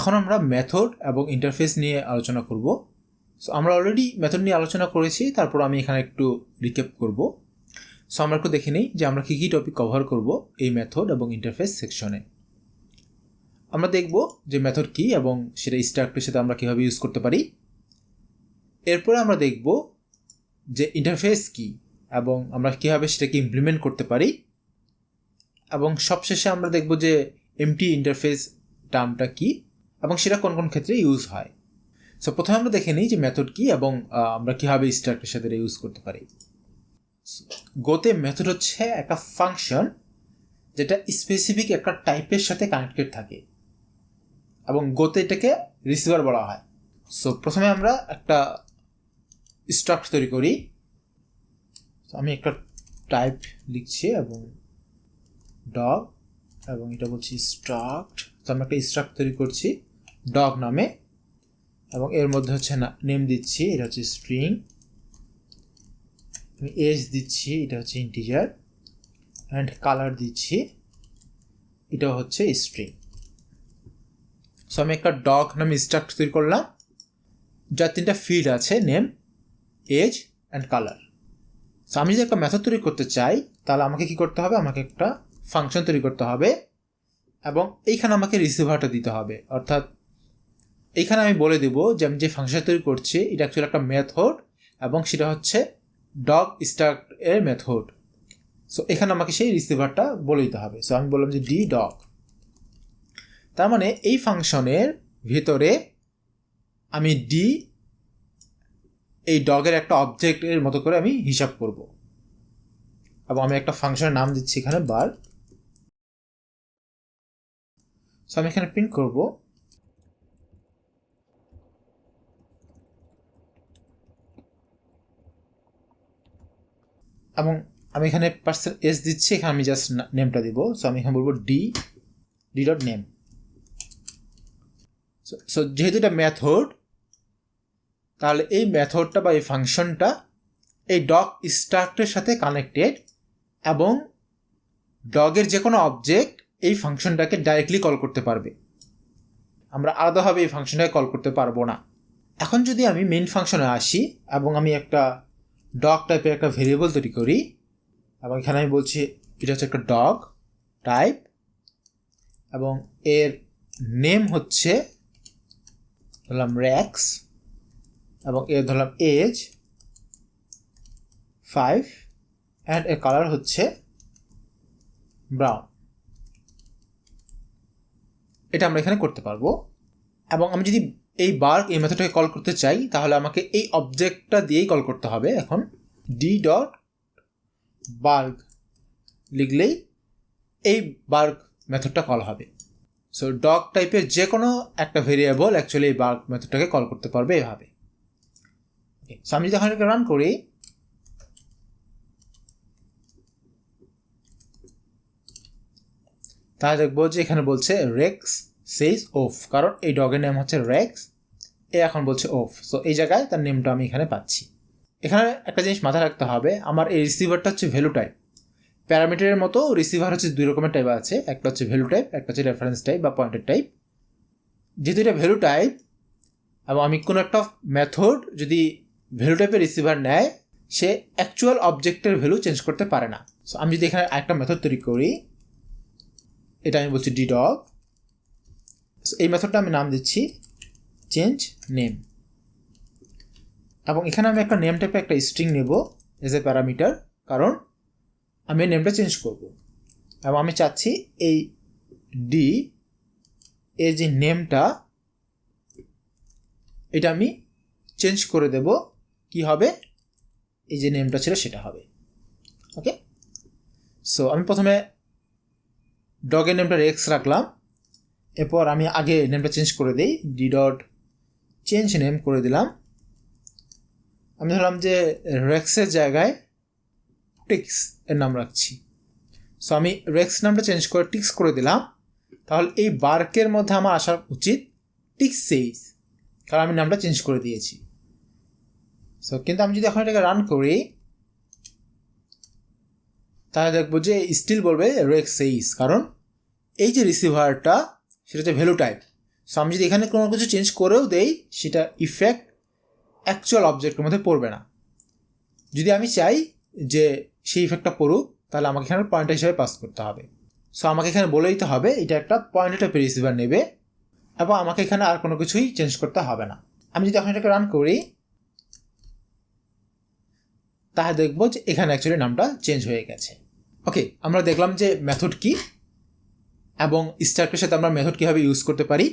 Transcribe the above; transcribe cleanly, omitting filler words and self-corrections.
এখন আমরা মেথড এবং ইন্টারফেস নিয়ে আলোচনা করব। সো আমরা অলরেডি মেথড নিয়ে আলোচনা করেছি, তারপর আমি এখানে একটু রিক্যাপ করব। সো আমরা একটু দেখে নিই যে আমরা কী কী টপিক কভার করব এই মেথড এবং ইন্টারফেস সেকশনে। আমরা দেখব যে মেথড কী এবং সেটা স্ট্রাক্টের সাথে আমরা কীভাবে ইউজ করতে পারি। এরপরে আমরা দেখব যে ইন্টারফেস কী এবং আমরা কীভাবে সেটাকে ইমপ্লিমেন্ট করতে পারি। এবং সবশেষে আমরা দেখব যে এমটি ইন্টারফেস টার্মটা কী এবং সেটা কোন কোন ক্ষেত্রে ইউজ হয়। সো প্রথমে আমরা দেখে নিই যে মেথড কী এবং আমরা কীভাবে স্ট্রাক্টের সাথে ইউজ করতে পারি। গোতে মেথড হচ্ছে একটা ফাংশন যেটা স্পেসিফিক একটা টাইপের সাথে কানেক্টেড থাকে এবং গোতে এটাকে রিসিভার বলা হয়। সো প্রথমে আমরা একটা স্ট্রাক্ট তৈরি করি। আমি একটা টাইপ লিখছি এবং ডগ এবং এটা বলছি স্ট্রাক্ট। তো আমরা একটা স্ট্রাক্ট তৈরি করছি ডগ নামে এবং এর মধ্যে হচ্ছে নেম দিচ্ছি, এটা হচ্ছে স্ট্রিং। আমি এজ দিচ্ছি, এটা হচ্ছে ইন্টিজার, অ্যান্ড কালার দিচ্ছি, এটা হচ্ছে স্ট্রিং। সো আমি একটা ডগ নামে স্ট্রাক্ট তৈরি করলাম যার তিনটা ফিল্ড আছে, name, age and colour. So আমি যদি একটা মেথড তৈরি করতে চাই তাহলে আমাকে কি করতে হবে, আমাকে একটা ফাংশন তৈরি করতে হবে এবং এইখানে আমাকে রিসিভারটা দিতে হবে। অর্থাৎ এইখানে আমি বলে দেব যে আমি যে ফাংশন তৈরি করছি এটা অ্যাকচুয়ালি একটা মেথড এবং সেটা হচ্ছে ডগ স্ট্রাক্ট এর মেথড। সো এখানে আমাকে সেই রিসিভারটা বলে দিতে হবে। সো আমি বললাম যে ডি ডগ। তার মানে এই ফাংশনের ভিতরে আমি ডি এই ডগের একটা অবজেক্টের মতো করে আমি হিসাব করব এবং আমি একটা ফাংশনের নাম দিচ্ছি এখানে বার। সো আমি এখানে প্রিন্ট করব এবং আমি এখানে %s দিচ্ছি, এখানে আমি জাস্ট নেমটা দিব। সো আমি এখানে বলবো ডি ডট নেম। সো যেহেতু এটা মেথড তাহলে এই মেথডটা বা এই ফাংশনটা এই ডগ স্ট্রাক্টের সাথে কানেক্টেড এবং ডগের যে কোনো অবজেক্ট এই ফাংশনটাকে ডাইরেক্টলি কল করতে পারবে। আমরা আলাদাভাবে এই ফাংশনটাকে কল করতে পারবো না। এখন যদি আমি মেইন ফাংশনে আসি এবং আমি একটা ডগ টাইপের একটা ভেরিয়েবল তৈরি করি এবং এখানে আমি বলছি এটা হচ্ছে একটা ডগ টাইপ এবং এর নেম হচ্ছে ধরলাম রেক্স এবং এর ধরলাম এজ 5 অ্যান্ড এর কালার হচ্ছে ব্রাউন। এটা আমরা এখানে করতে পারবো এবং আমি যদি এই বার্ক এই মেথডটাকে কল করতে চাই তাহলে আমাকে এই অবজেক্টটা দিয়েই কল করতে হবে। এখন ডি ডট বার্ক লিখলেই এই বার্ক মেথডটা কল হবে। সো ডগ টাইপের যে কোনো একটা ভেরিয়েবল অ্যাকচুয়ালি এই বার্ক মেথডটাকে কল করতে পারবে এভাবে। সো আমি যদি এখন এটাকে রান করি তাহলে দেখবো যে এখানে বলছে রেক্স সেইজ অফ, কারণ এই ডগের নেম হচ্ছে রেক্স, এ এখন বলছে অফ। সো এই জায়গায় তার নেমটা আমি এখানে পাচ্ছি। এখানে একটা জিনিস মাথায় রাখতে হবে, আমার এই রিসিভারটা হচ্ছে ভ্যালু টাইপ। প্যারামিটারের মতো রিসিভার হচ্ছে দুই রকমের টাইপ আছে, একটা হচ্ছে ভ্যালু টাইপ, একটা হচ্ছে রেফারেন্স টাইপ বা পয়েন্টার টাইপ। যেহেতু এটা ভ্যালু টাইপ এবং আমি কোনো একটা মেথড যদি ভ্যালু টাইপের রিসিভার নেয় সে অ্যাকচুয়াল অবজেক্টের ভ্যালু চেঞ্জ করতে পারে না। সো আমি যদি এখানে একটা মেথড তৈরি করি, এটা আমি বলছি ডি ডগ, এই মেথডটা আমি নাম দিচ্ছি চেঞ্জ নেম এবং এখানে আমি একটা নেম টাইপে একটা স্ট্রিং নেব এজ এ প্যারামিটার, কারণ আমি নেমটা চেঞ্জ করব এবং আমি চাচ্ছি এই ডি এই যে নেমটা এটা আমি চেঞ্জ করে দেব। কি হবে, এই যে নেমটা ছিল সেটা হবে। ওকে, সো আমি প্রথমে ডগের নেমটা রেক্স রাখলাম, এরপর আমি আগে নেমটা চেঞ্জ করে দিই, ডি ডট চেঞ্জ নেম করে দিলাম। আমি ধরলাম যে রেক্সের জায়গায় টিক্স এর নাম রাখছি। সো আমি রেক্স নামটা চেঞ্জ করে টিক্স করে দিলাম, তাহলে এই বার্কের মধ্যে আমার আসা উচিত টিক্স সেইজ, কারণ আমি নামটা চেঞ্জ করে দিয়েছি। সো কিন্তু আমি যদি এখন এটাকে রান করি তাহলে দেখবো যে স্টিল বলবে রেক্স সেইজ, কারণ এই যে রিসিভারটা সেটা হচ্ছে ভ্যালু টাইপ। সো আমি যদি এখানে কোনো কিছু চেঞ্জ করেও দেই সেটা ইফেক্ট অ্যাকচুয়াল অবজেক্টের মধ্যে পড়বে না। যদি আমি চাই যে সেই ইফেক্টটা পড়ুক তাহলে আমাকে এখানে পয়েন্টার হিসেবে পাস করতে হবে। সো আমাকে এখানে বলে দিতে হবে এটা একটা পয়েন্টার টাইপের রিসিভার নেবে এবং আমাকে এখানে আর কোনো কিছুই চেঞ্জ করতে হবে না। আমি যদি এখন এটাকে রান করি তাহলে দেখবো যে এখানে অ্যাকচুয়ালি নামটা চেঞ্জ হয়ে গেছে। ওকে, আমরা দেখলাম যে মেথড কি এবং স্ট্রাক্টের সাথে আমরা মেথড কীভাবে ইউজ করতে পারি।